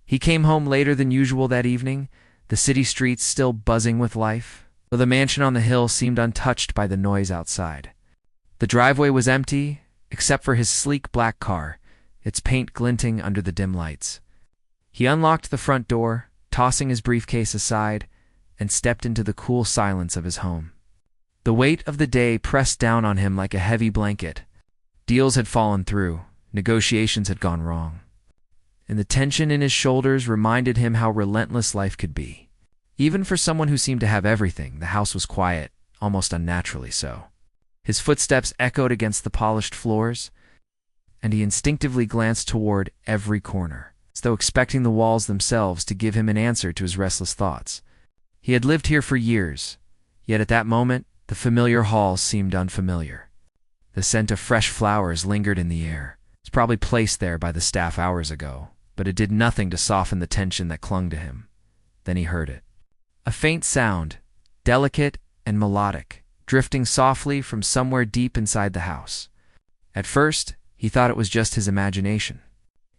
He came home later than usual that evening, the city streets still buzzing with life, though the mansion on the hill seemed untouched by the noise outside. The driveway was empty, except for his sleek black car, its paint glinting under the dim lights. He unlocked the front door, tossing his briefcase aside, and stepped into the cool silence of his home. The weight of the day pressed down on him like a heavy blanket. Deals had fallen through, negotiations had gone wrong. And the tension in his shoulders reminded him how relentless life could be. Even for someone who seemed to have everything, the house was quiet, almost unnaturally so. His footsteps echoed against the polished floors, and he instinctively glanced toward every corner, as though expecting the walls themselves to give him an answer to his restless thoughts. He had lived here for years, yet at that moment, the familiar halls seemed unfamiliar. The scent of fresh flowers lingered in the air. It was probably placed there by the staff hours ago, but it did nothing to soften the tension that clung to him. Then he heard it. A faint sound, delicate and melodic, drifting softly from somewhere deep inside the house. At first, he thought it was just his imagination.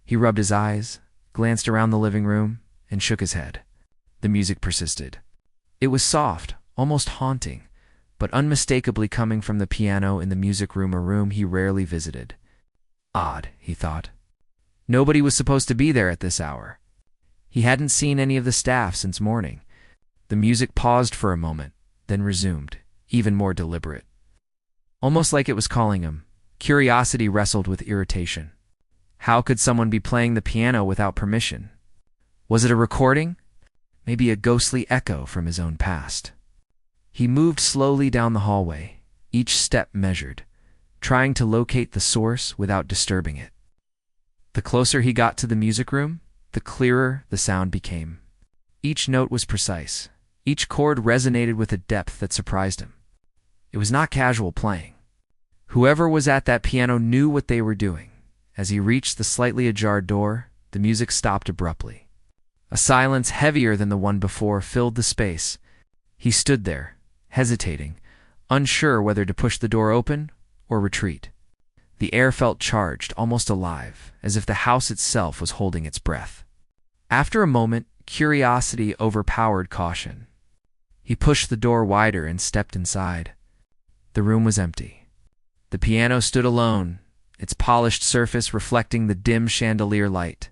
He rubbed his eyes, glanced around the living room, and shook his head. The music persisted. It was soft, almost haunting, but unmistakably coming from the piano in the music room, a room he rarely visited. Odd, he thought. Nobody was supposed to be there at this hour. He hadn't seen any of the staff since morning. The music paused for a moment, then resumed, even more deliberate. Almost like it was calling him, curiosity wrestled with irritation. How could someone be playing the piano without permission? Was it a recording? Maybe a ghostly echo from his own past. He moved slowly down the hallway, each step measured, trying to locate the source without disturbing it. The closer he got to the music room, the clearer the sound became. Each note was precise. Each chord resonated with a depth that surprised him. It was not casual playing. Whoever was at that piano knew what they were doing. As he reached the slightly ajar door, the music stopped abruptly. A silence heavier than the one before filled the space. He stood there, hesitating, unsure whether to push the door open or retreat. The air felt charged, almost alive, as if the house itself was holding its breath. After a moment, curiosity overpowered caution. He pushed the door wider and stepped inside. The room was empty. The piano stood alone, its polished surface reflecting the dim chandelier light.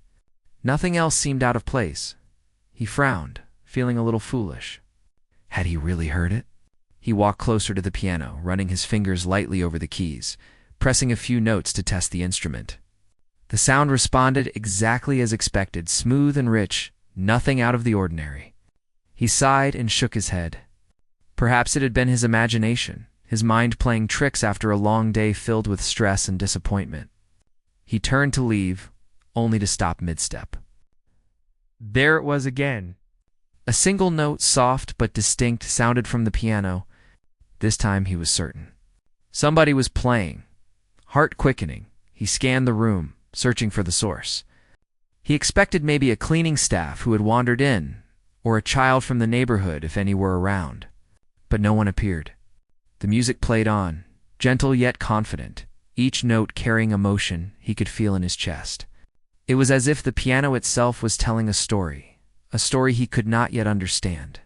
Nothing else seemed out of place. He frowned, feeling a little foolish. Had he really heard it? He walked closer to the piano, running his fingers lightly over the keys, pressing a few notes to test the instrument. The sound responded exactly as expected, smooth and rich, nothing out of the ordinary. He sighed and shook his head. Perhaps it had been his imagination, his mind playing tricks after a long day filled with stress and disappointment. He turned to leave, only to stop mid-step. There it was again. A single note, soft but distinct, sounded from the piano. This time he was certain. Somebody was playing. Heart quickening, he scanned the room, searching for the source. He expected maybe a cleaning staff who had wandered in, or a child from the neighborhood if any were around. But no one appeared. The music played on, gentle yet confident, each note carrying emotion he could feel in his chest. It was as if the piano itself was telling a story he could not yet understand.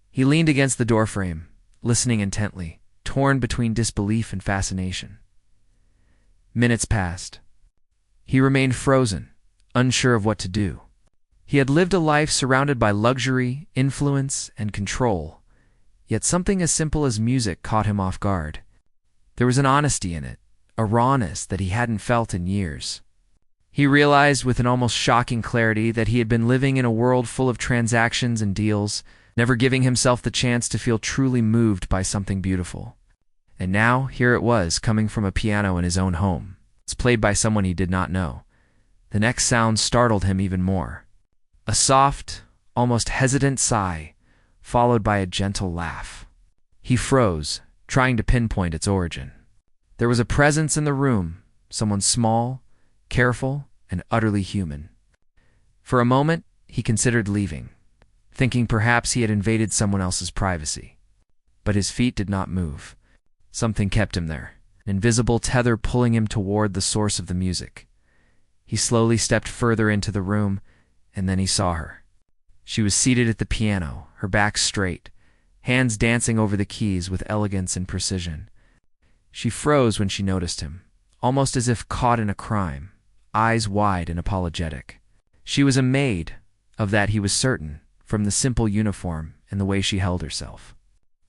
He leaned against the doorframe, listening intently, torn between disbelief and fascination. Minutes passed. He remained frozen, unsure of what to do. He had lived a life surrounded by luxury, influence, and control, yet something as simple as music caught him off guard. There was an honesty in it, a rawness that he hadn't felt in years. He realized with an almost shocking clarity that he had been living in a world full of transactions and deals, never giving himself the chance to feel truly moved by something beautiful. And now, here it was, coming from a piano in his own home. It's played by someone he did not know. The next sound startled him even more. A soft, almost hesitant sigh, followed by a gentle laugh. He froze, trying to pinpoint its origin. There was a presence in the room, someone small, careful, and utterly human. For a moment, he considered leaving, thinking perhaps he had invaded someone else's privacy. But his feet did not move. Something kept him there, an invisible tether pulling him toward the source of the music. He slowly stepped further into the room, and then he saw her. She was seated at the piano, her back straight, hands dancing over the keys with elegance and precision. She froze when she noticed him, almost as if caught in a crime, eyes wide and apologetic. She was a maid, of that he was certain, from the simple uniform and the way she held herself.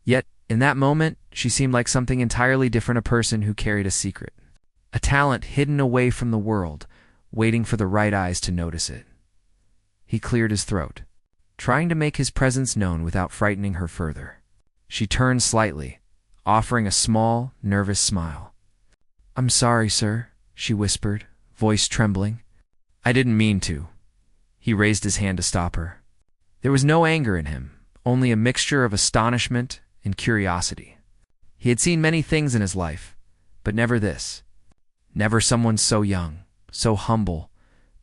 Yet, in that moment, she seemed like something entirely different, a person who carried a secret, a talent hidden away from the world, waiting for the right eyes to notice it. He cleared his throat, trying to make his presence known without frightening her further. She turned slightly, offering a small, nervous smile. "I'm sorry, sir," she whispered, voice trembling. "I didn't mean to." He raised his hand to stop her. There was no anger in him, only a mixture of astonishment and curiosity. He had seen many things in his life, but never this. Never someone so young, so humble,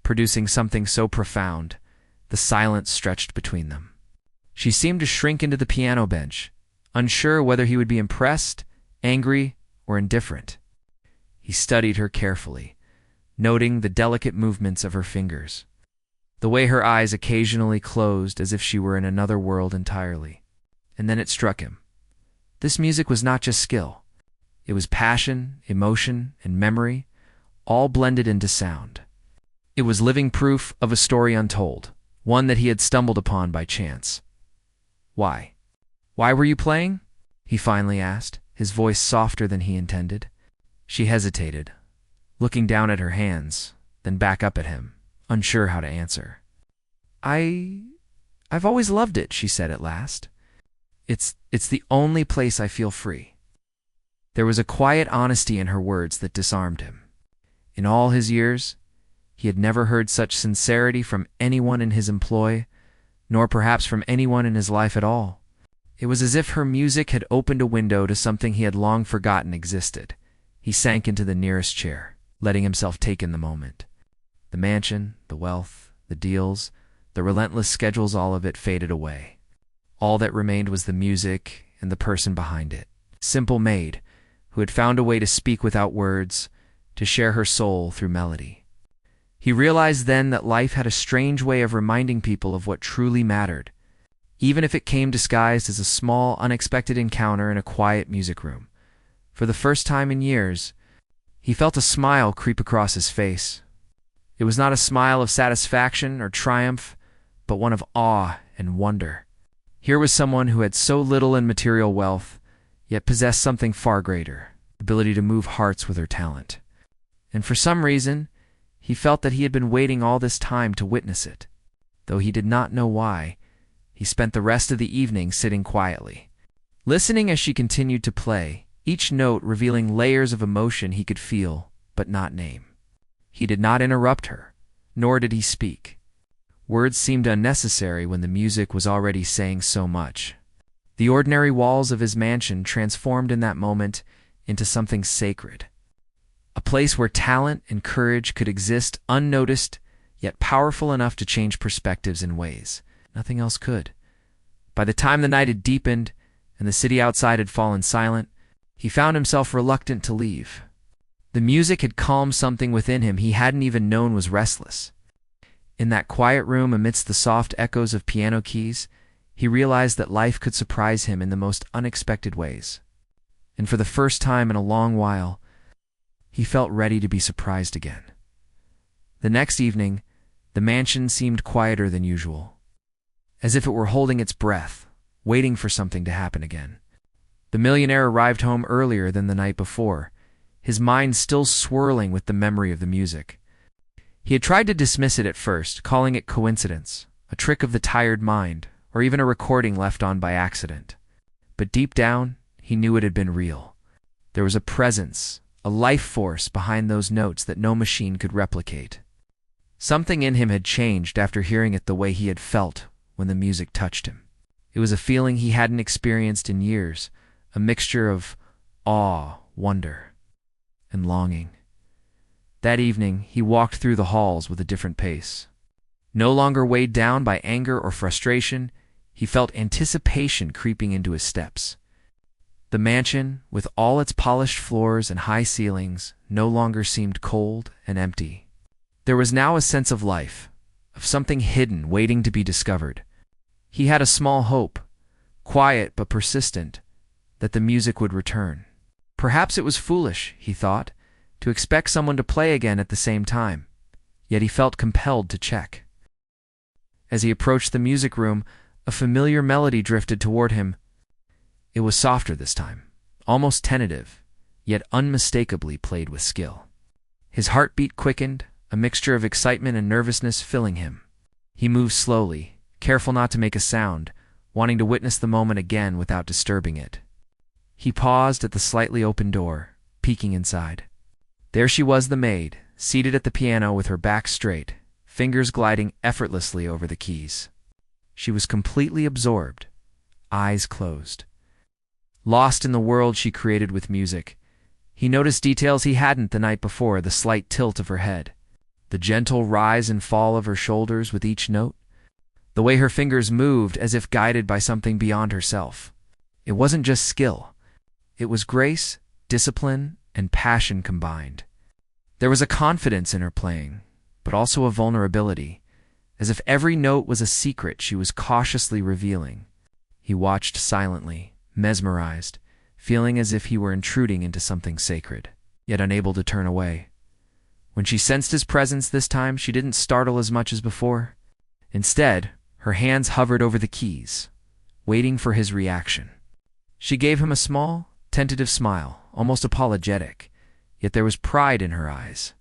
producing something so profound. The silence stretched between them. She seemed to shrink into the piano bench, unsure whether he would be impressed, angry, or indifferent. He studied her carefully, noting the delicate movements of her fingers, the way her eyes occasionally closed as if she were in another world entirely. And then it struck him. This music was not just skill. It was passion, emotion, and memory, all blended into sound. It was living proof of a story untold, one that he had stumbled upon by chance. "Why? Why were you playing?" he finally asked, his voice softer than he intended. She hesitated, looking down at her hands, then back up at him, unsure how to answer. I've always loved it," she said at last. It's the only place I feel free." There was a quiet honesty in her words that disarmed him. In all his years, he had never heard such sincerity from anyone in his employ, nor perhaps from anyone in his life at all. It was as if her music had opened a window to something he had long forgotten existed. He sank into the nearest chair, letting himself take in the moment. The mansion, the wealth, the deals, the relentless schedules, all of it faded away. All that remained was the music and the person behind it. Simple Maid, who had found a way to speak without words, to share her soul through melody. He realized then that life had a strange way of reminding people of what truly mattered, even if it came disguised as a small, unexpected encounter in a quiet music room. For the first time in years, he felt a smile creep across his face. It was not a smile of satisfaction or triumph, but one of awe and wonder. Here was someone who had so little in material wealth, yet possessed something far greater, the ability to move hearts with her talent. And for some reason, he felt that he had been waiting all this time to witness it. Though he did not know why, he spent the rest of the evening sitting quietly, listening as she continued to play, each note revealing layers of emotion he could feel but not name. He did not interrupt her, nor did he speak. Words seemed unnecessary when the music was already saying so much. The ordinary walls of his mansion transformed in that moment into something sacred, a place where talent and courage could exist unnoticed, yet powerful enough to change perspectives in ways nothing else could. By the time the night had deepened and the city outside had fallen silent, he found himself reluctant to leave. The music had calmed something within him he hadn't even known was restless. In that quiet room amidst the soft echoes of piano keys, he realized that life could surprise him in the most unexpected ways. And for the first time in a long while, he felt ready to be surprised again. The next evening, the mansion seemed quieter than usual, as if it were holding its breath, waiting for something to happen again. The millionaire arrived home earlier than the night before, his mind still swirling with the memory of the music. He had tried to dismiss it at first, calling it coincidence, a trick of the tired mind, or even a recording left on by accident. But deep down, he knew it had been real. There was a presence, a life force behind those notes that no machine could replicate. Something in him had changed after hearing it the way he had felt when the music touched him. It was a feeling he hadn't experienced in years, a mixture of awe, wonder, and longing. That evening, he walked through the halls with a different pace. No longer weighed down by anger or frustration, he felt anticipation creeping into his steps. The mansion, with all its polished floors and high ceilings, no longer seemed cold and empty. There was now a sense of life, of something hidden waiting to be discovered. He had a small hope, quiet but persistent, that the music would return. Perhaps it was foolish, he thought, to expect someone to play again at the same time, yet he felt compelled to check. As he approached the music room, a familiar melody drifted toward him. It was softer this time, almost tentative, yet unmistakably played with skill. His heartbeat quickened, a mixture of excitement and nervousness filling him. He moved slowly, careful not to make a sound, wanting to witness the moment again without disturbing it. He paused at the slightly open door, peeking inside. There she was, the maid, seated at the piano with her back straight, fingers gliding effortlessly over the keys. She was completely absorbed, eyes closed. Lost in the world she created with music, he noticed details he hadn't the night before: the slight tilt of her head, the gentle rise and fall of her shoulders with each note, the way her fingers moved as if guided by something beyond herself. It wasn't just skill. It was grace, discipline, and passion combined. There was a confidence in her playing, but also a vulnerability, as if every note was a secret she was cautiously revealing. He watched silently, mesmerized, feeling as if he were intruding into something sacred, yet unable to turn away. When she sensed his presence this time, she didn't startle as much as before. Instead, her hands hovered over the keys, waiting for his reaction. She gave him a small, tentative smile, almost apologetic, yet there was pride in her eyes.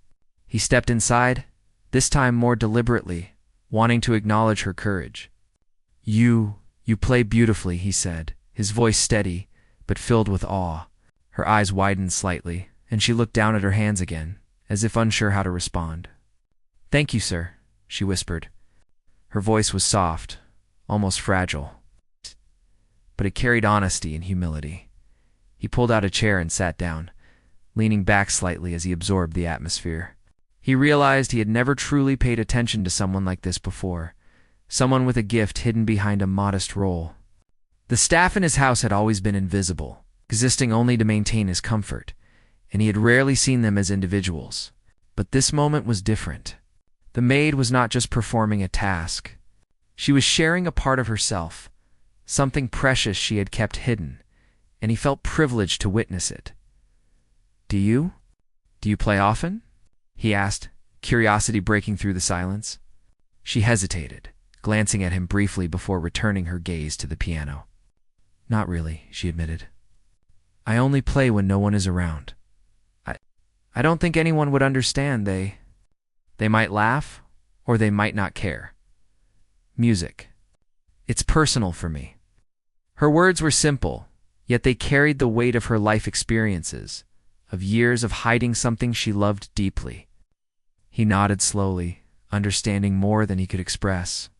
He stepped inside, this time more deliberately, wanting to acknowledge her courage. You play beautifully," he said, his voice steady, but filled with awe. Her eyes widened slightly, and she looked down at her hands again, as if unsure how to respond. "Thank you, sir," she whispered. Her voice was soft, almost fragile, but it carried honesty and humility. He pulled out a chair and sat down, leaning back slightly as he absorbed the atmosphere. He realized he had never truly paid attention to someone like this before, someone with a gift hidden behind a modest role. The staff in his house had always been invisible, existing only to maintain his comfort, and he had rarely seen them as individuals. But this moment was different. The maid was not just performing a task. She was sharing a part of herself, something precious she had kept hidden, and he felt privileged to witness it. Do you play often?" he asked, curiosity breaking through the silence. She hesitated, glancing at him briefly before returning her gaze to the piano. "Not really," she admitted. "I only play when no one is around. I don't think anyone would understand. They might laugh, or they might not care. Music. It's personal for me." Her words were simple, yet they carried the weight of her life experiences, of years of hiding something she loved deeply. He nodded slowly, understanding more than he could express.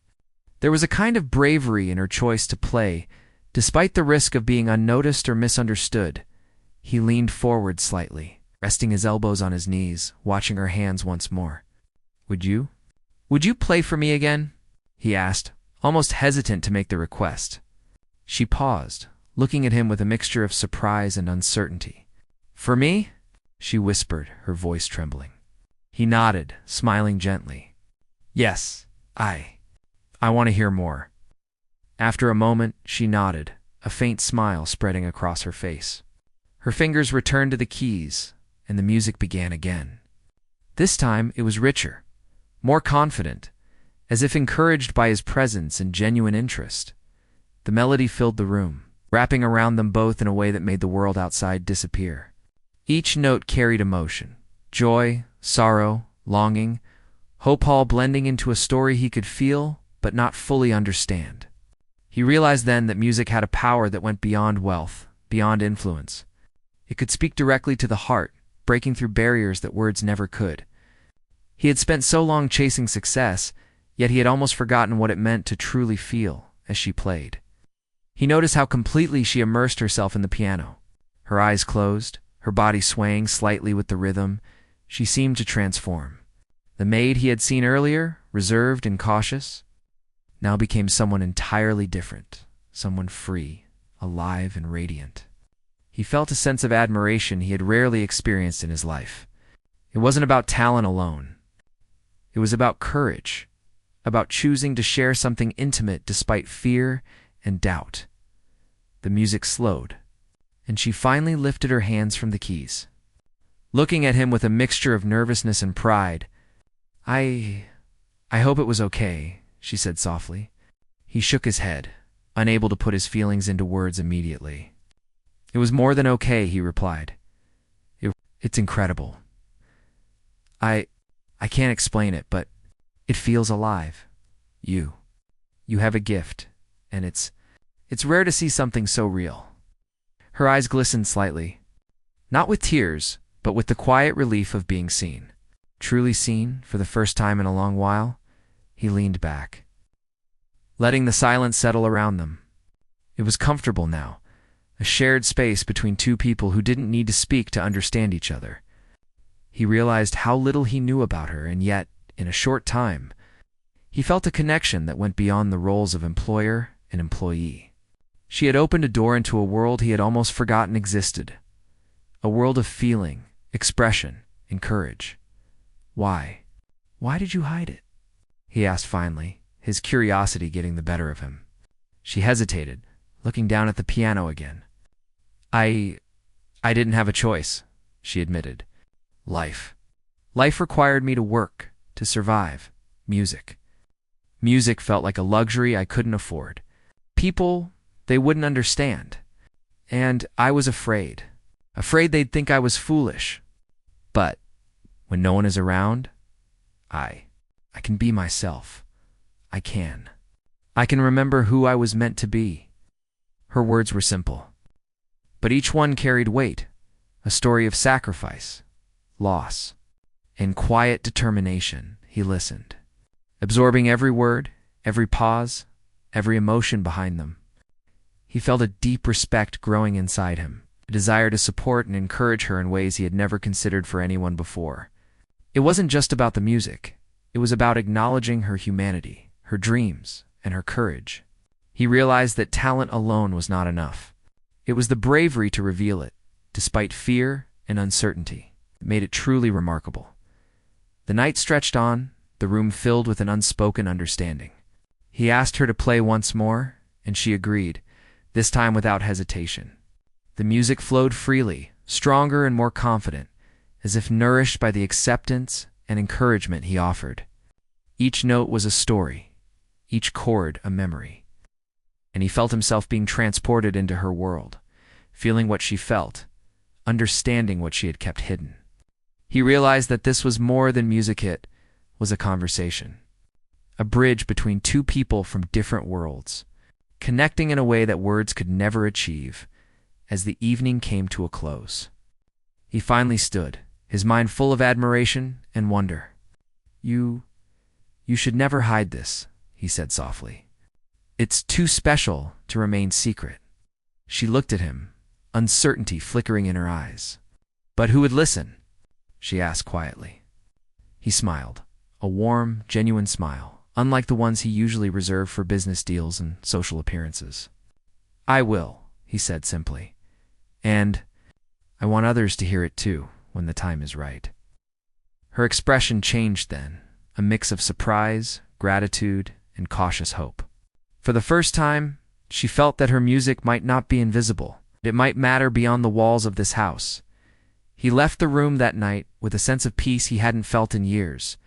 There was a kind of bravery in her choice to play, despite the risk of being unnoticed or misunderstood. He leaned forward slightly, resting his elbows on his knees, watching her hands once more. Would you play for me again?" he asked, almost hesitant to make the request. She paused, looking at him with a mixture of surprise and uncertainty. "For me?" she whispered, her voice trembling. He nodded, smiling gently. "Yes, I want to hear more." After a moment, she nodded, a faint smile spreading across her face. Her fingers returned to the keys, and the music began again. This time, it was richer, more confident, as if encouraged by his presence and genuine interest. The melody filled the room, wrapping around them both in a way that made the world outside disappear. Each note carried emotion, joy, sorrow, longing, hope, all blending into a story he could feel but not fully understand. He realized then that music had a power that went beyond wealth, beyond influence. It could speak directly to the heart, breaking through barriers that words never could. He had spent so long chasing success, yet he had almost forgotten what it meant to truly feel as she played. He noticed how completely she immersed herself in the piano. Her eyes closed, her body swaying slightly with the rhythm. She seemed to transform. The maid he had seen earlier, reserved and cautious, now became someone entirely different, someone free, alive and radiant. He felt a sense of admiration he had rarely experienced in his life. It wasn't about talent alone. It was about courage, about choosing to share something intimate despite fear and doubt. The music slowed, and she finally lifted her hands from the keys. Looking at him with a mixture of nervousness and pride, I hope it was okay," she said softly. He shook his head, unable to put his feelings into words immediately. "It was more than okay," he replied. It's incredible. I can't explain it, but it feels alive. You have a gift, and it's rare to see something so real." Her eyes glistened slightly, not with tears, but with the quiet relief of being seen. Truly seen for the first time in a long while, he leaned back, letting the silence settle around them. It was comfortable now, a shared space between two people who didn't need to speak to understand each other. He realized how little he knew about her, and yet, in a short time, he felt a connection that went beyond the roles of employer and employee. She had opened a door into a world he had almost forgotten existed, a world of feeling, expression, and courage. Why did you hide it?" he asked finally, his curiosity getting the better of him. She hesitated, looking down at the piano again. I didn't have a choice," she admitted. Life required me to work, to survive. Music felt like a luxury I couldn't afford. People, they wouldn't understand. And I was afraid they'd think I was foolish. But when no one is around, I can be myself. I can remember who I was meant to be." Her words were simple, but each one carried weight, a story of sacrifice, loss, and quiet determination. He listened, absorbing every word, every pause, every emotion behind them. He felt a deep respect growing inside him, a desire to support and encourage her in ways he had never considered for anyone before. It wasn't just about the music. It was about acknowledging her humanity, her dreams, and her courage. He realized that talent alone was not enough. It was the bravery to reveal it, despite fear and uncertainty, that made it truly remarkable. The night stretched on, the room filled with an unspoken understanding. He asked her to play once more, and she agreed, this time without hesitation. The music flowed freely, stronger and more confident, as if nourished by the acceptance and encouragement he offered. Each note was a story, each chord a memory. And he felt himself being transported into her world, feeling what she felt, understanding what she had kept hidden. He realized that this was more than music, it was a conversation, a bridge between two people from different worlds, connecting in a way that words could never achieve. As the evening came to a close, he finally stood, his mind full of admiration and wonder. You should never hide this," he said softly. "It's too special to remain secret." She looked at him, uncertainty flickering in her eyes. "But who would listen?" she asked quietly. He smiled, a warm, genuine smile, unlike the ones he usually reserved for business deals and social appearances. "I will," he said simply. "And I want others to hear it too, when the time is right." Her expression changed then, a mix of surprise, gratitude, and cautious hope. For the first time, she felt that her music might not be invisible. It might matter beyond the walls of this house. He left the room that night with a sense of peace he hadn't felt in years.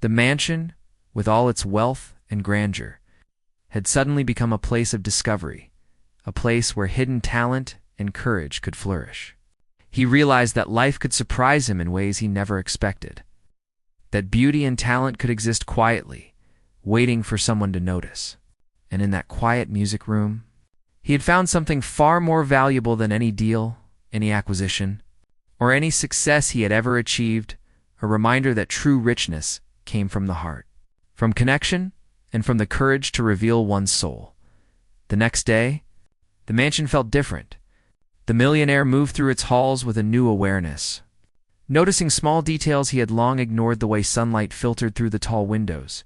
The mansion, with all its wealth and grandeur, had suddenly become a place of discovery, a place where hidden talent and courage could flourish. He realized that life could surprise him in ways he never expected, that beauty and talent could exist quietly, waiting for someone to notice. And in that quiet music room, he had found something far more valuable than any deal, any acquisition, or any success he had ever achieved, a reminder that true richness came from the heart, from connection, and from the courage to reveal one's soul. The next day, the mansion felt different. The millionaire moved through its halls with a new awareness, noticing small details he had long ignored, the way sunlight filtered through the tall windows,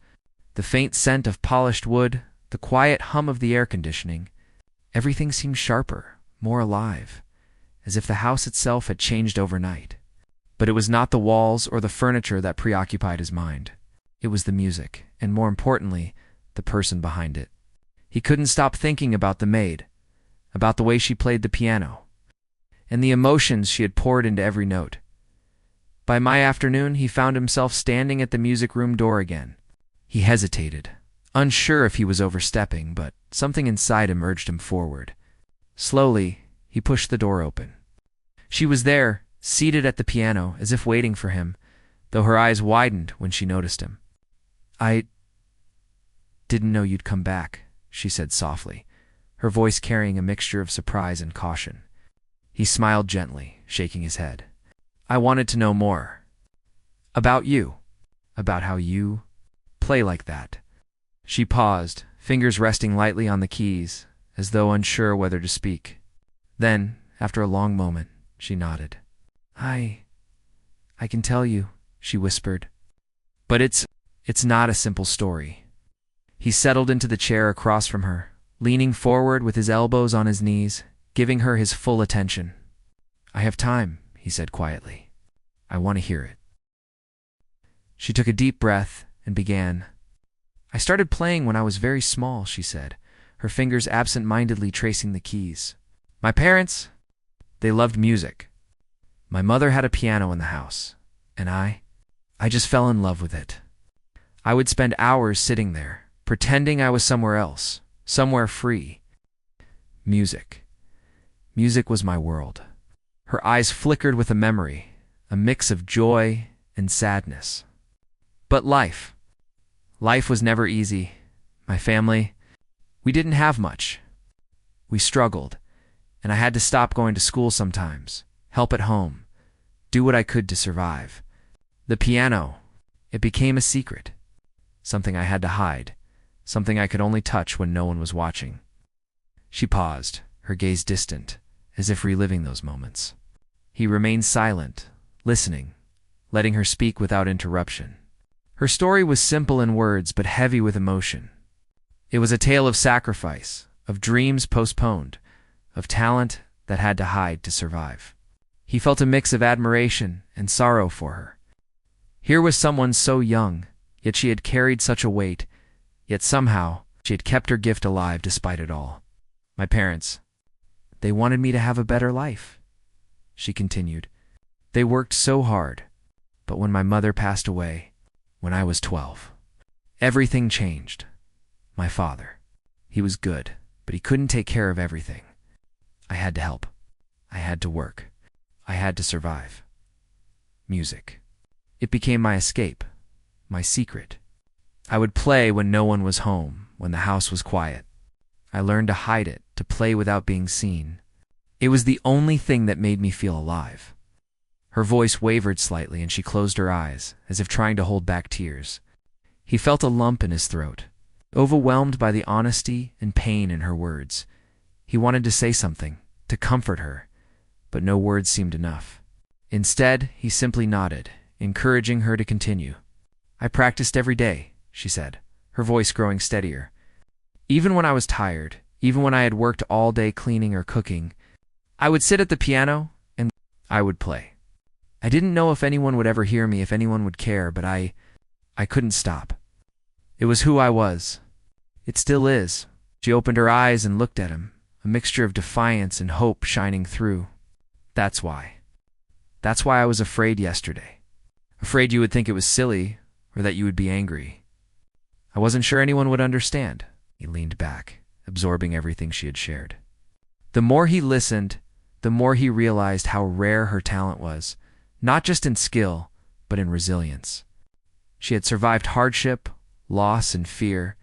the faint scent of polished wood, the quiet hum of the air conditioning. Everything seemed sharper, more alive, as if the house itself had changed overnight. But it was not the walls or the furniture that preoccupied his mind. It was the music, and more importantly, the person behind it. He couldn't stop thinking about the maid, about the way she played the piano, and the emotions she had poured into every note. By my afternoon, he found himself standing at the music room door again. He hesitated, unsure if he was overstepping, but something inside him urged him forward. Slowly, he pushed the door open. She was there, seated at the piano, as if waiting for him, though her eyes widened when she noticed him. "I didn't know you'd come back," she said softly, her voice carrying a mixture of surprise and caution. He smiled gently, shaking his head. "I wanted to know more. About you. About how you play like that." She paused, fingers resting lightly on the keys, as though unsure whether to speak. Then, after a long moment, she nodded. I can tell you," she whispered. "But it's not a simple story." He settled into the chair across from her, leaning forward with his elbows on his knees, giving her his full attention. "I have time," he said quietly. "I want to hear it." She took a deep breath and began. "I started playing when I was very small," she said, her fingers absent-mindedly tracing the keys. "My parents, they loved music. My mother had a piano in the house, and I just fell in love with it. I would spend hours sitting there, pretending I was somewhere else, somewhere free. Music. Music was my world." Her eyes flickered with a memory, a mix of joy and sadness. "But life was never easy. My family, we didn't have much. We struggled, and I had to stop going to school sometimes, help at home, do what I could to survive. The piano, it became a secret, something I had to hide, something I could only touch when no one was watching." She paused, her gaze distant, as if reliving those moments. He remained silent, listening, letting her speak without interruption. Her story was simple in words but heavy with emotion. It was a tale of sacrifice, of dreams postponed, of talent that had to hide to survive. He felt a mix of admiration and sorrow for her. Here was someone so young, yet she had carried such a weight, yet somehow she had kept her gift alive despite it all. "My parents, they wanted me to have a better life," she continued. "They worked so hard, but when my mother passed away, when I was 12, everything changed. My father, he was good, but he couldn't take care of everything. I had to help. I had to work. I had to survive. Music. It became my escape, my secret. I would play when no one was home, when the house was quiet. I learned to hide it, to play without being seen. It was the only thing that made me feel alive." Her voice wavered slightly and she closed her eyes, as if trying to hold back tears. He felt a lump in his throat, overwhelmed by the honesty and pain in her words. He wanted to say something, to comfort her, but no words seemed enough. Instead, he simply nodded, encouraging her to continue. "I practiced every day," she said, her voice growing steadier. "Even when I was tired, even when I had worked all day cleaning or cooking, I would sit at the piano and I would play. I didn't know if anyone would ever hear me, if anyone would care, but I couldn't stop. It was who I was. It still is." She opened her eyes and looked at him, a mixture of defiance and hope shining through. That's why I was afraid yesterday. Afraid you would think it was silly, or that you would be angry. I wasn't sure anyone would understand." He leaned back, absorbing everything she had shared. The more he listened, the more he realized how rare her talent was, not just in skill, but in resilience. She had survived hardship, loss, and fear,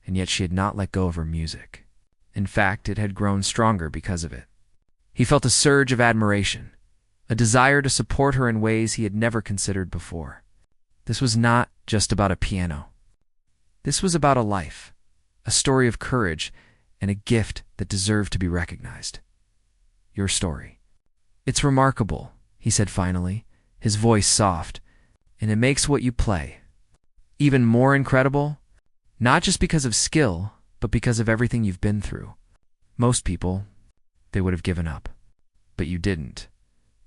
and yet she had not let go of her music. In fact, it had grown stronger because of it. He felt a surge of admiration, a desire to support her in ways he had never considered before. This was not just about a piano. This was about a life, a story of courage, and a gift that deserved to be recognized. "Your story. It's remarkable," he said finally, his voice soft, "and it makes what you play even more incredible, not just because of skill, but because of everything you've been through. Most people, they would have given up. But you didn't.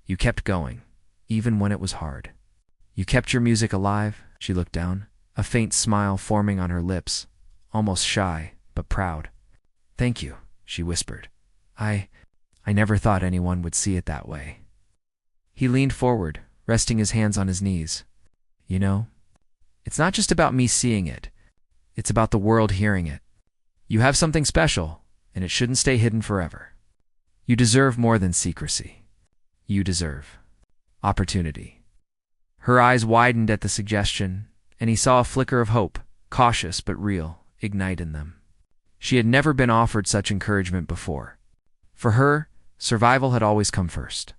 You kept going, even when it was hard. You kept your music alive." She looked down. a faint smile forming on her lips, almost shy, but proud. "Thank you," she whispered. I never thought anyone would see it that way." He leaned forward, resting his hands on his knees. "You know, it's not just about me seeing it. It's about the world hearing it. You have something special, and it shouldn't stay hidden forever. You deserve more than secrecy. You deserve opportunity." Her eyes widened at the suggestion, and he saw a flicker of hope, cautious but real, ignite in them. She had never been offered such encouragement before. For her, survival had always come first.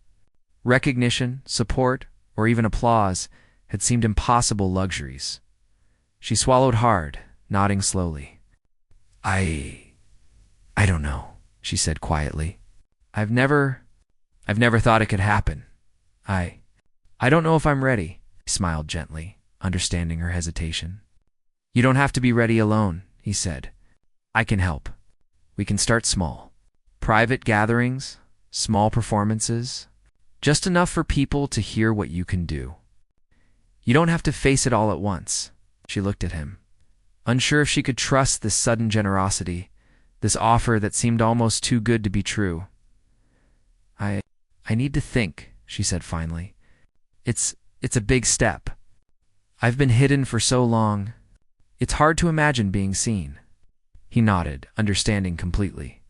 Recognition, support, or even applause had seemed impossible luxuries. She swallowed hard, nodding slowly. I don't know," she said quietly. I've never thought it could happen. I don't know if I'm ready," he smiled gently, understanding her hesitation. "You don't have to be ready alone," he said. "I can help. We can start small. Private gatherings, small performances, just enough for people to hear what you can do. You don't have to face it all at once." She looked at him, unsure if she could trust this sudden generosity, this offer that seemed almost too good to be true. I need to think," she said finally. It's a big step. I've been hidden for so long. It's hard to imagine being seen." He nodded, understanding completely.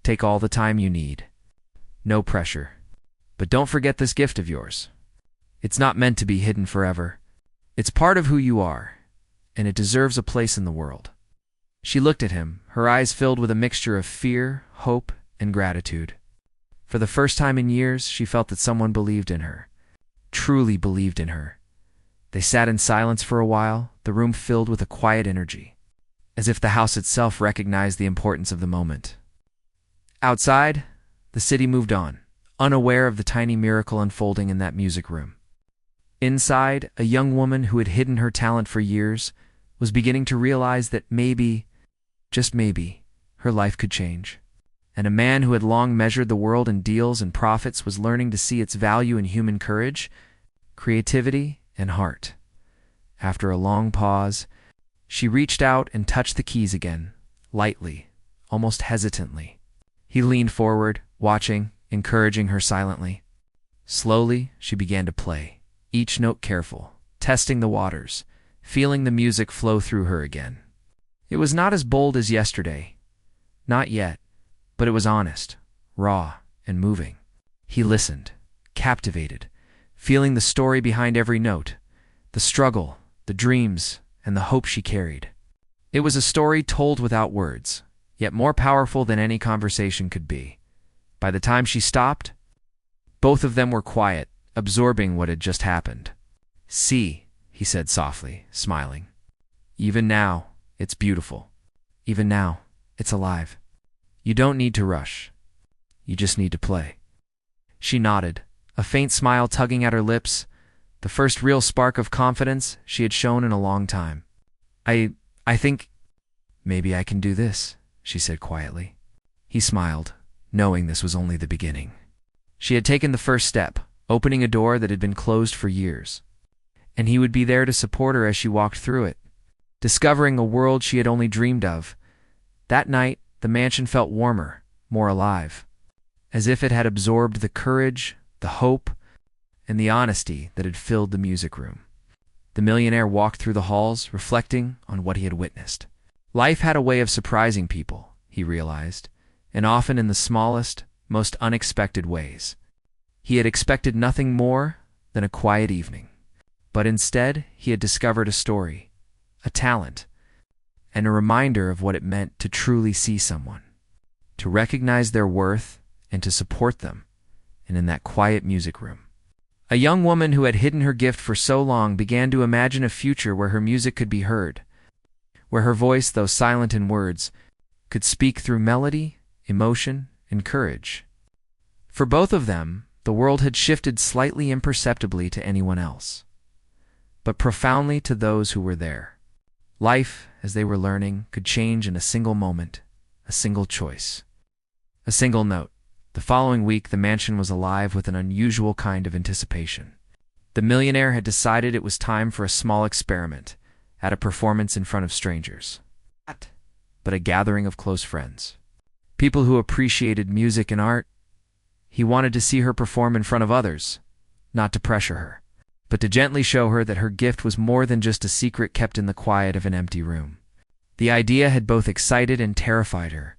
"Take all the time you need. No pressure. But don't forget this gift of yours. It's not meant to be hidden forever. It's part of who you are, and it deserves a place in the world." She looked at him, her eyes filled with a mixture of fear, hope, and gratitude. For the first time in years, she felt that someone believed in her, truly believed in her. They sat in silence for a while, the room filled with a quiet energy, as if the house itself recognized the importance of the moment. Outside, the city moved on, unaware of the tiny miracle unfolding in that music room. Inside, a young woman who had hidden her talent for years was beginning to realize that maybe, just maybe, her life could change. And a man who had long measured the world in deals and profits was learning to see its value in human courage, creativity, and heart. After a long pause, she reached out and touched the keys again, lightly, almost hesitantly. He leaned forward, watching, encouraging her silently. Slowly, she began to play, each note careful, testing the waters, feeling the music flow through her again. It was not as bold as yesterday. Not yet. But it was honest, raw, and moving. He listened, captivated, feeling the story behind every note, the struggle, the dreams, and the hope she carried. It was a story told without words, yet more powerful than any conversation could be. By the time she stopped, both of them were quiet, absorbing what had just happened. "See," he said softly, smiling. "Even now, it's beautiful. Even now, it's alive. You don't need to rush. You just need to play." She nodded, a faint smile tugging at her lips, the first real spark of confidence she had shown in a long time. I think maybe I can do this," she said quietly. He smiled, knowing this was only the beginning. She had taken the first step, opening a door that had been closed for years. And he would be there to support her as she walked through it, discovering a world she had only dreamed of. That night, the mansion felt warmer, more alive, as if it had absorbed the courage, the hope, and the honesty that had filled the music room. The millionaire walked through the halls, reflecting on what he had witnessed. Life had a way of surprising people, he realized, and often in the smallest, most unexpected ways. He had expected nothing more than a quiet evening, but instead he had discovered a story, a talent, and a reminder of what it meant to truly see someone, to recognize their worth and to support them, and in that quiet music room. A young woman who had hidden her gift for so long began to imagine a future where her music could be heard, where her voice, though silent in words, could speak through melody, emotion, and courage. For both of them, the world had shifted slightly imperceptibly to anyone else, but profoundly to those who were there. Life, as they were learning, could change in a single moment, a single choice, a single note. The following week, the mansion was alive with an unusual kind of anticipation. The millionaire had decided it was time for a small experiment, at a performance in front of strangers, but a gathering of close friends. People who appreciated music and art. He wanted to see her perform in front of others, not to pressure her, but to gently show her that her gift was more than just a secret kept in the quiet of an empty room. The idea had both excited and terrified her.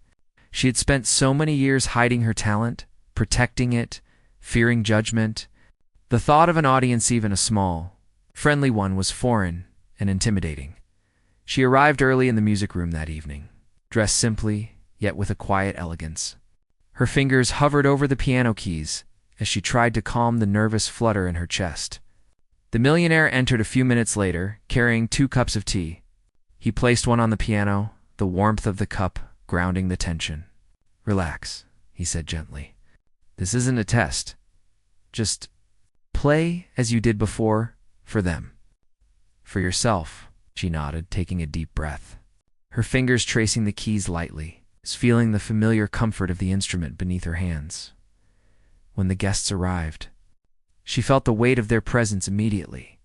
She had spent so many years hiding her talent, protecting it, fearing judgment. The thought of an audience, even a small, friendly one, was foreign and intimidating. She arrived early in the music room that evening, dressed simply, yet with a quiet elegance. Her fingers hovered over the piano keys as she tried to calm the nervous flutter in her chest. The millionaire entered a few minutes later, carrying 2 cups of tea. He placed one on the piano, the warmth of the cup grounding the tension. "Relax," he said gently. "This isn't a test. Just play as you did before, for them. For yourself," she nodded, taking a deep breath. Her fingers tracing the keys lightly, feeling the familiar comfort of the instrument beneath her hands. When the guests arrived, she felt the weight of their presence immediately.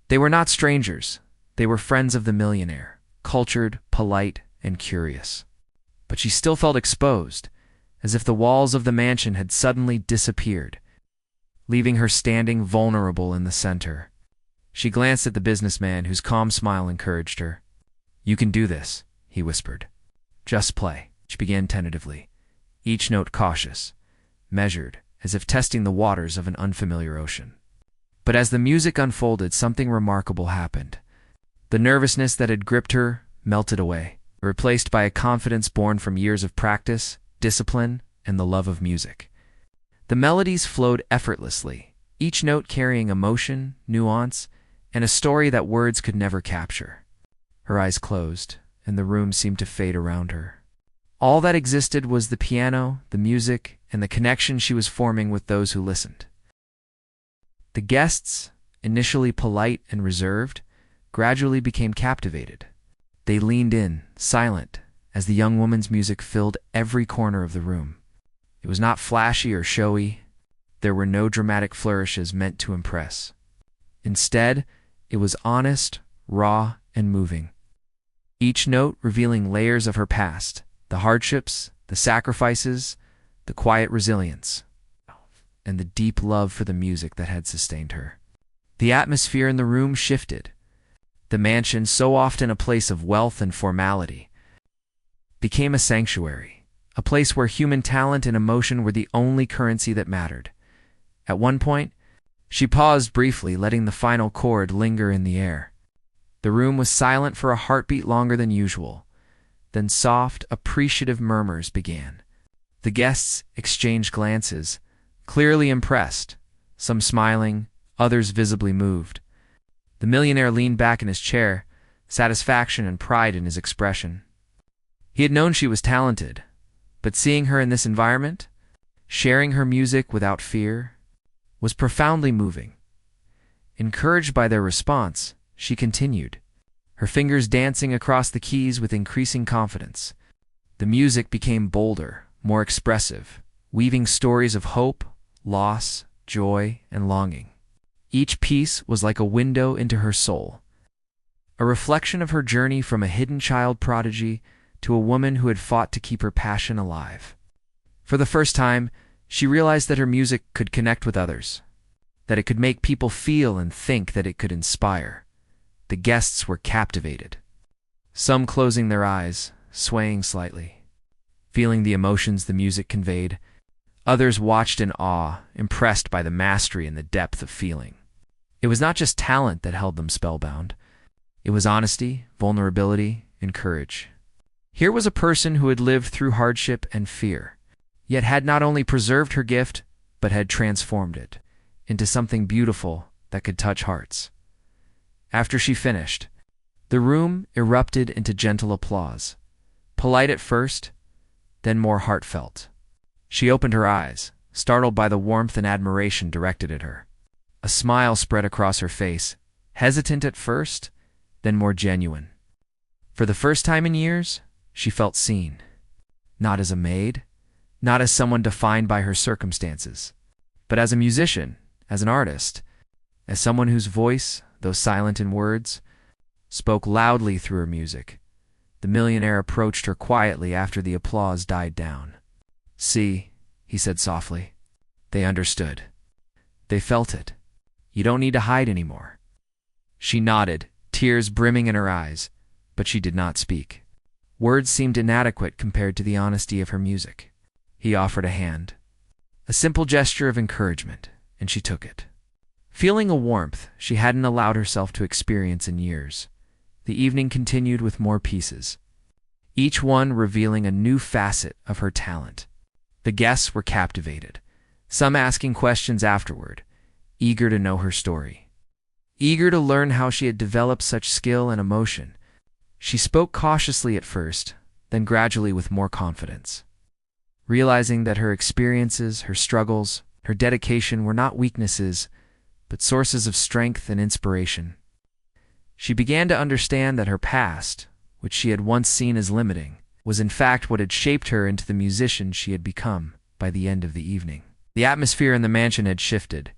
They were not strangers. They were friends of the millionaire, cultured, polite, and curious. But she still felt exposed, as if the walls of the mansion had suddenly disappeared, leaving her standing vulnerable in the center. She glanced at the businessman, whose calm smile encouraged her. "You can do this," he whispered. "Just play." She began tentatively, each note cautious, measured, as if testing the waters of an unfamiliar ocean. But as the music unfolded, something remarkable happened. The nervousness that had gripped her melted away, replaced by a confidence born from years of practice, discipline, and the love of music. The melodies flowed effortlessly, each note carrying emotion, nuance, and a story that words could never capture. Her eyes closed, and the room seemed to fade around her. All that existed was the piano, the music, and the connection she was forming with those who listened. The guests, initially polite and reserved, gradually became captivated. They leaned in, silent, as the young woman's music filled every corner of the room. It was not flashy or showy. There were no dramatic flourishes meant to impress. Instead, it was honest, raw, and moving. Each note revealing layers of her past, the hardships, the sacrifices, the quiet resilience, and the deep love for the music that had sustained her. The atmosphere in the room shifted. The mansion, so often a place of wealth and formality, became a sanctuary, a place where human talent and emotion were the only currency that mattered. At one point, she paused briefly, letting the final chord linger in the air. The room was silent for a heartbeat longer than usual. Then soft, appreciative murmurs began. The guests exchanged glances, clearly impressed, some smiling, others visibly moved. The millionaire leaned back in his chair, satisfaction and pride in his expression. He had known she was talented, but seeing her in this environment, sharing her music without fear, was profoundly moving. Encouraged by their response, she continued, her fingers dancing across the keys with increasing confidence. The music became bolder, more expressive, weaving stories of hope, loss, joy, and longing. Each piece was like a window into her soul, a reflection of her journey from a hidden child prodigy to a woman who had fought to keep her passion alive. For the first time, she realized that her music could connect with others, that it could make people feel and think, that it could inspire. The guests were captivated, some closing their eyes, swaying slightly, feeling the emotions the music conveyed. Others watched in awe, impressed by the mastery and the depth of feeling. It was not just talent that held them spellbound. It was honesty, vulnerability, and courage. Here was a person who had lived through hardship and fear, yet had not only preserved her gift, but had transformed it into something beautiful that could touch hearts. After she finished, the room erupted into gentle applause, polite at first, then more heartfelt. She opened her eyes, startled by the warmth and admiration directed at her. A smile spread across her face, hesitant at first, then more genuine. For the first time in years, she felt seen, not as a maid, not as someone defined by her circumstances, but as a musician, as an artist, as someone whose voice, though silent in words, spoke loudly through her music. The millionaire approached her quietly after the applause died down. "See," he said softly. They understood. They felt it. "You don't need to hide anymore." She nodded, tears brimming in her eyes, but she did not speak. Words seemed inadequate compared to the honesty of her music. He offered a hand. A simple gesture of encouragement, and she took it. Feeling a warmth she hadn't allowed herself to experience in years, the evening continued with more pieces, each one revealing a new facet of her talent. The guests were captivated, some asking questions afterward, eager to know her story, eager to learn how she had developed such skill and emotion. She spoke cautiously at first, then gradually with more confidence, realizing that her experiences, her struggles, her dedication were not weaknesses, but sources of strength and inspiration. She began to understand that her past, which she had once seen as limiting, was in fact what had shaped her into the musician she had become by the end of the evening. The atmosphere in the mansion had shifted.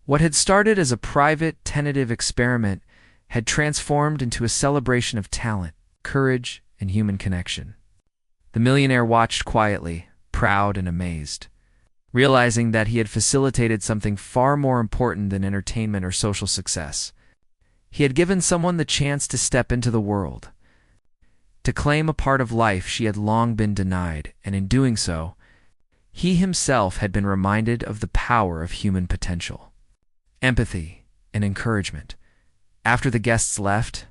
What had started as a private, tentative experiment had transformed into a celebration of talent, courage, and human connection. The millionaire watched quietly, proud and amazed, realizing that he had facilitated something far more important than entertainment or social success. He had given someone the chance to step into the world, to claim a part of life she had long been denied, and in doing so, he himself had been reminded of the power of human potential. Empathy and encouragement. After the guests left,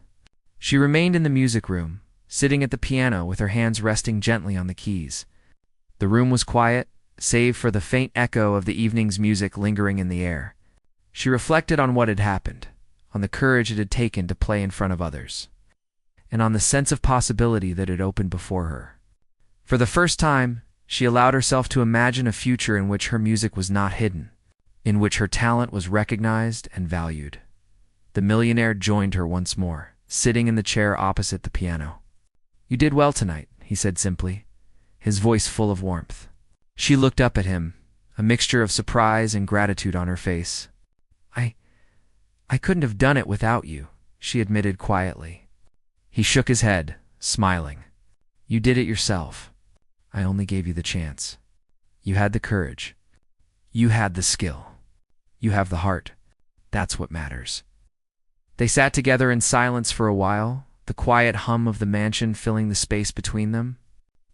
she remained in the music room, sitting at the piano with her hands resting gently on the keys. The room was quiet, save for the faint echo of the evening's music lingering in the air. She reflected on what had happened, on the courage it had taken to play in front of others, and on the sense of possibility that had opened before her. For the first time, she allowed herself to imagine a future in which her music was not hidden, in which her talent was recognized and valued. The millionaire joined her once more, sitting in the chair opposite the piano. "You did well tonight," he said simply, his voice full of warmth. She looked up at him, a mixture of surprise and gratitude on her face. I couldn't have done it without you," she admitted quietly. He shook his head, smiling. "You did it yourself. I only gave you the chance. You had the courage. You had the skill. You have the heart. That's what matters." They sat together in silence for a while, the quiet hum of the mansion filling the space between them.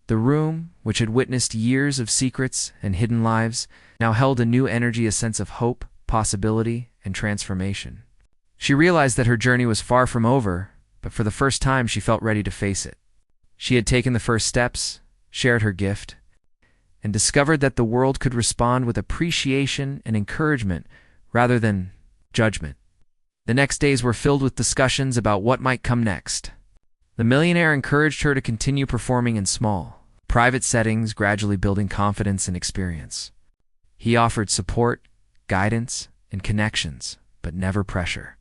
The room, which had witnessed years of secrets and hidden lives, now held a new energy, a sense of hope, possibility, and transformation. She realized that her journey was far from over, but for the first time she felt ready to face it. She had taken the first steps, shared her gift, and discovered that the world could respond with appreciation and encouragement rather than judgment. The next days were filled with discussions about what might come next. The millionaire encouraged her to continue performing in small, private settings, gradually building confidence and experience. He offered support, guidance, and connections, but never pressure.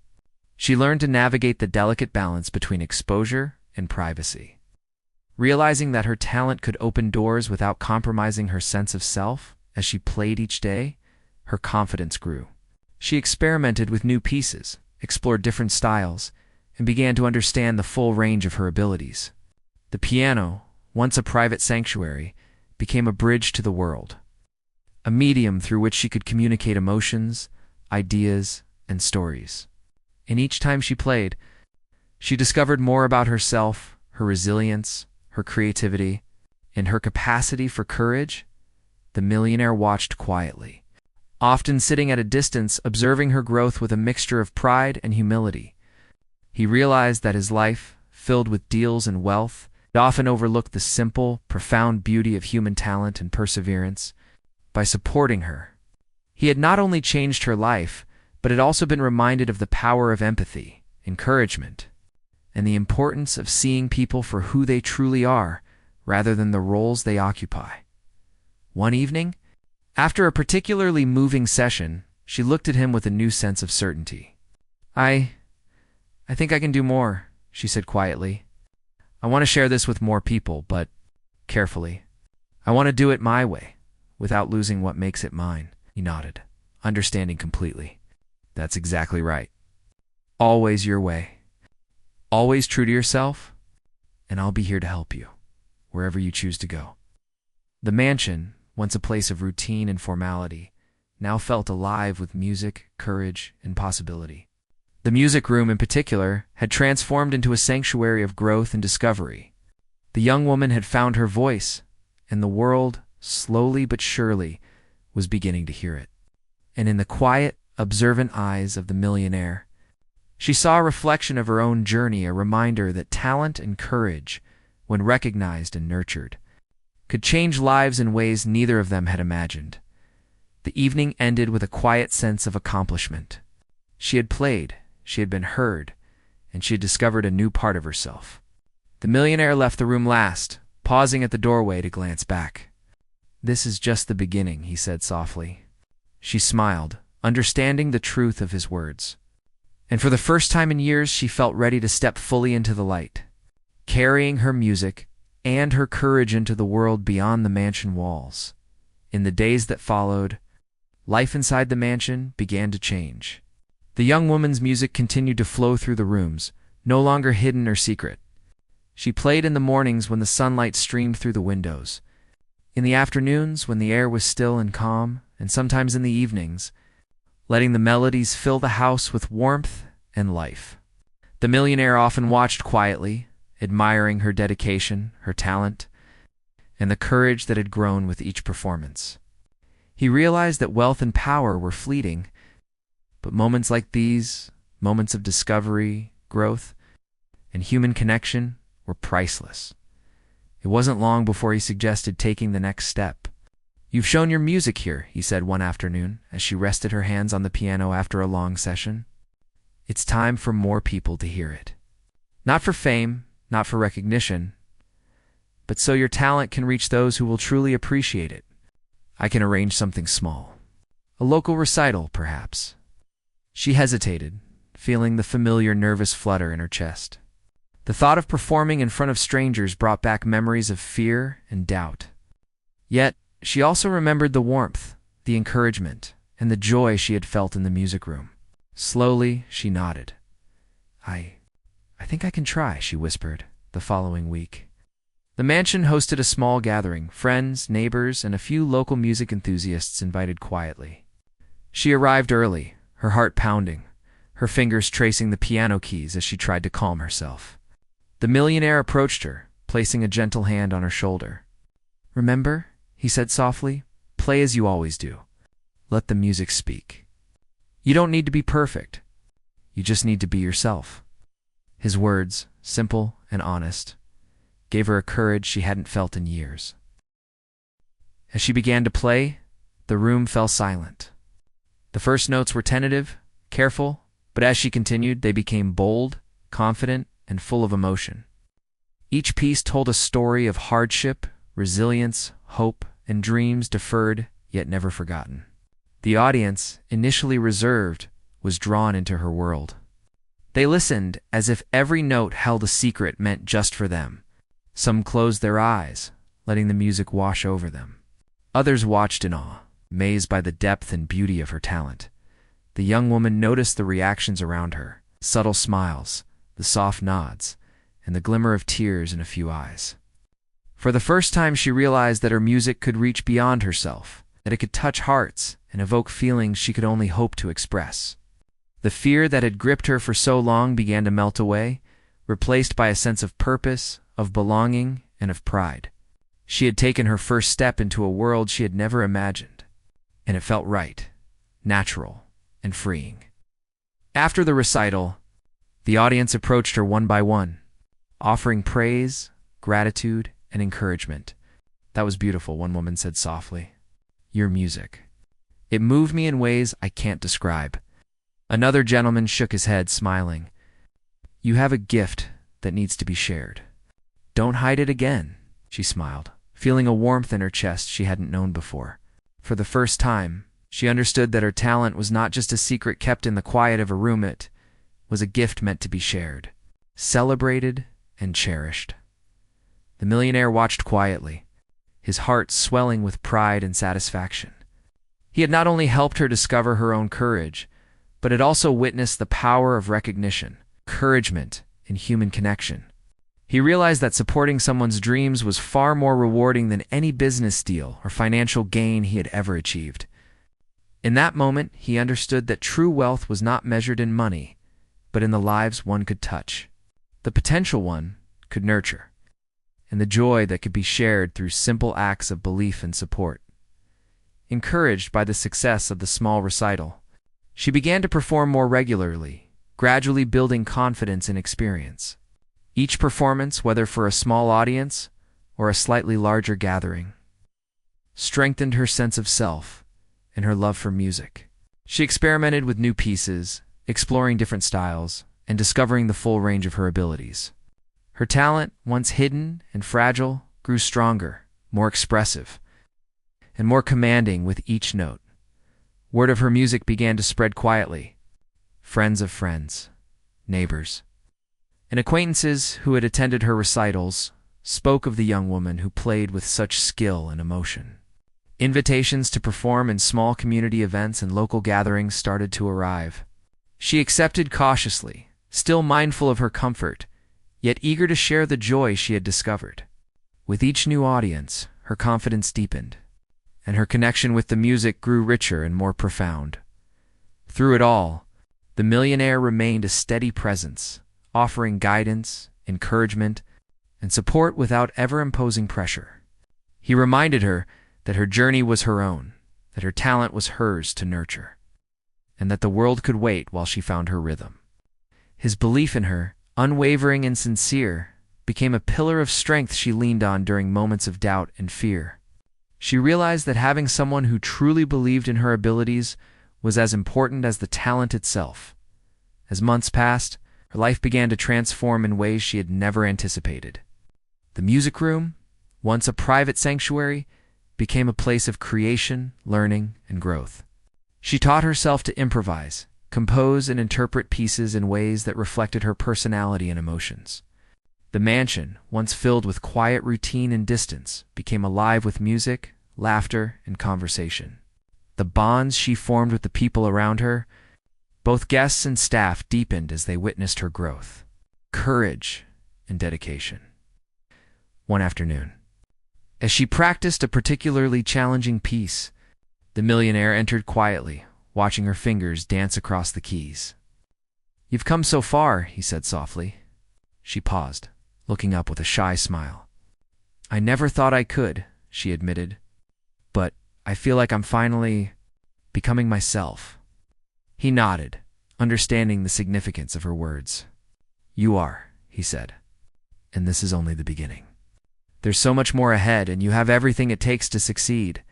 She learned to navigate the delicate balance between exposure and privacy. Realizing that her talent could open doors without compromising her sense of self, as she played each day, her confidence grew. She experimented with new pieces, explored different styles, and began to understand the full range of her abilities. The piano, once a private sanctuary, became a bridge to the world, a medium through which she could communicate emotions, ideas, and stories. And each time she played, she discovered more about herself, her resilience, her creativity, and her capacity for courage. The millionaire watched quietly, often sitting at a distance, observing her growth with a mixture of pride and humility. He realized that his life, filled with deals and wealth, had often overlooked the simple, profound beauty of human talent and perseverance. By supporting her, he had not only changed her life, but had also been reminded of the power of empathy, encouragement, and the importance of seeing people for who they truly are, rather than the roles they occupy. One evening, after a particularly moving session, she looked at him with a new sense of certainty. I think I can do more," she said quietly. "I want to share this with more people, but carefully. I want to do it my way, without losing what makes it mine." He nodded, understanding completely. "That's exactly right. Always your way." Always true to yourself, and I'll be here to help you, wherever you choose to go. The mansion, once a place of routine and formality, now felt alive with music, courage, and possibility. The music room, in particular, had transformed into a sanctuary of growth and discovery. The young woman had found her voice, and the world, slowly but surely, was beginning to hear it. And in the quiet, observant eyes of the millionaire, she saw a reflection of her own journey, a reminder that talent and courage, when recognized and nurtured, could change lives in ways neither of them had imagined. The evening ended with a quiet sense of accomplishment. She had played, she had been heard, and she had discovered a new part of herself. The millionaire left the room last, pausing at the doorway to glance back. "This is just the beginning," he said softly. She smiled, understanding the truth of his words. And for the first time in years, she felt ready to step fully into the light, carrying her music and her courage into the world beyond the mansion walls. In the days that followed, life inside the mansion began to change. The young woman's music continued to flow through the rooms, no longer hidden or secret. She played in the mornings when the sunlight streamed through the windows, in the afternoons when the air was still and calm, and sometimes in the evenings, letting the melodies fill the house with warmth and life. The millionaire often watched quietly, admiring her dedication, her talent, and the courage that had grown with each performance. He realized that wealth and power were fleeting, but moments like these, moments of discovery, growth, and human connection, were priceless. It wasn't long before he suggested taking the next step. "You've shown your music here," he said one afternoon, as she rested her hands on the piano after a long session. "It's time for more people to hear it. Not for fame, not for recognition, but so your talent can reach those who will truly appreciate it. I can arrange something small. A local recital, perhaps." She hesitated, feeling the familiar nervous flutter in her chest. The thought of performing in front of strangers brought back memories of fear and doubt. Yet, she also remembered the warmth, the encouragement, and the joy she had felt in the music room. Slowly, she nodded. I think I can try," she whispered, the following week. The mansion hosted a small gathering, friends, neighbors, and a few local music enthusiasts invited quietly. She arrived early, her heart pounding, her fingers tracing the piano keys as she tried to calm herself. The millionaire approached her, placing a gentle hand on her shoulder. "Remember," he said softly, "play as you always do. Let the music speak. You don't need to be perfect. You just need to be yourself." His words, simple and honest, gave her a courage she hadn't felt in years. As she began to play, the room fell silent. The first notes were tentative, careful, but as she continued, they became bold, confident, and full of emotion. Each piece told a story of hardship, resilience, hope, and dreams deferred yet never forgotten. The audience, initially reserved, was drawn into her world. They listened as if every note held a secret meant just for them. Some closed their eyes, letting the music wash over them. Others watched in awe, amazed by the depth and beauty of her talent. The young woman noticed the reactions around her, subtle smiles, the soft nods, and the glimmer of tears in a few eyes. For the first time, she realized that her music could reach beyond herself, that it could touch hearts and evoke feelings she could only hope to express. The fear that had gripped her for so long began to melt away, replaced by a sense of purpose, of belonging, and of pride. She had taken her first step into a world she had never imagined, and it felt right, natural, and freeing. After the recital, the audience approached her one by one, offering praise, gratitude, and encouragement. "That was beautiful," one woman said softly. "Your music. It moved me in ways I can't describe." Another gentleman shook his head, smiling. "You have a gift that needs to be shared. Don't hide it again," she smiled, feeling a warmth in her chest she hadn't known before. For the first time, she understood that her talent was not just a secret kept in the quiet of a room, it was a gift meant to be shared, celebrated, and cherished. The millionaire watched quietly, his heart swelling with pride and satisfaction. He had not only helped her discover her own courage, but had also witnessed the power of recognition, encouragement, and human connection. He realized that supporting someone's dreams was far more rewarding than any business deal or financial gain he had ever achieved. In that moment, he understood that true wealth was not measured in money, but in the lives one could touch, the potential one could nurture, and the joy that could be shared through simple acts of belief and support. Encouraged by the success of the small recital, she began to perform more regularly, gradually building confidence and experience. Each performance, whether for a small audience or a slightly larger gathering, strengthened her sense of self and her love for music. She experimented with new pieces, exploring different styles, and discovering the full range of her abilities. Her talent, once hidden and fragile, grew stronger, more expressive, and more commanding with each note. Word of her music began to spread quietly. Friends of friends, neighbors, and acquaintances who had attended her recitals spoke of the young woman who played with such skill and emotion. Invitations to perform in small community events and local gatherings started to arrive. She accepted cautiously, still mindful of her comfort, yet eager to share the joy she had discovered. With each new audience, her confidence deepened, and her connection with the music grew richer and more profound. Through it all, the millionaire remained a steady presence, offering guidance, encouragement, and support without ever imposing pressure. He reminded her that her journey was her own, that her talent was hers to nurture, and that the world could wait while she found her rhythm. His belief in her, unwavering and sincere, became a pillar of strength she leaned on during moments of doubt and fear. She realized that having someone who truly believed in her abilities was as important as the talent itself. As months passed, her life began to transform in ways she had never anticipated. The music room, once a private sanctuary, became a place of creation, learning, and growth. She taught herself to improvise, compose, and interpret pieces in ways that reflected her personality and emotions. The mansion, once filled with quiet routine and distance, became alive with music, laughter, and conversation. The bonds she formed with the people around her, both guests and staff, deepened as they witnessed her growth, courage, and dedication. One afternoon, as she practiced a particularly challenging piece, the millionaire entered quietly, watching her fingers dance across the keys. "You've come so far," he said softly. She paused, looking up with a shy smile. "I never thought I could," she admitted, "but I feel like I'm finally becoming myself." He nodded, understanding the significance of her words. "You are," he said, "and this is only the beginning. There's so much more ahead, and you have everything it takes to succeed."